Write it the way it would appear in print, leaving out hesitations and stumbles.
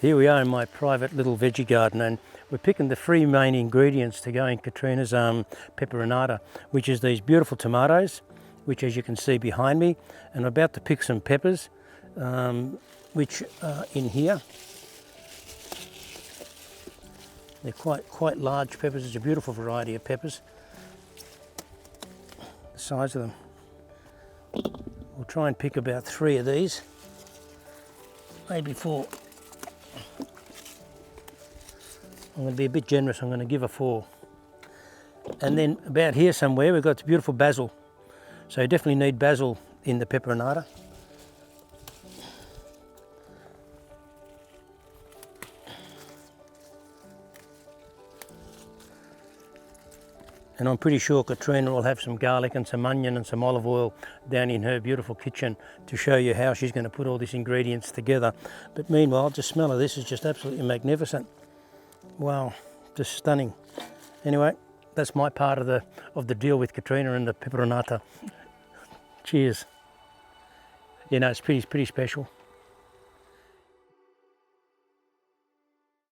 Here we are in my private little veggie garden, and we're picking the three main ingredients to go in Katrina's pepperonata, which is these beautiful tomatoes, which as you can see behind me, and I'm about to pick some peppers, which are in here. They're quite large peppers. It's a beautiful variety of peppers. The size of them. We'll try and pick about 3 of these, maybe 4. I'm going to be a bit generous. I'm going to give a 4. And then about here somewhere we've got the beautiful basil. So you definitely need basil in the pepperonata. And I'm pretty sure Katrina will have some garlic and some onion and some olive oil down in her beautiful kitchen to show you how she's going to put all these ingredients together. But meanwhile, the smell of this is just absolutely magnificent. Wow, just stunning. Anyway, that's my part of the deal with Katrina and the pepperonata. Cheers. You know, it's pretty special.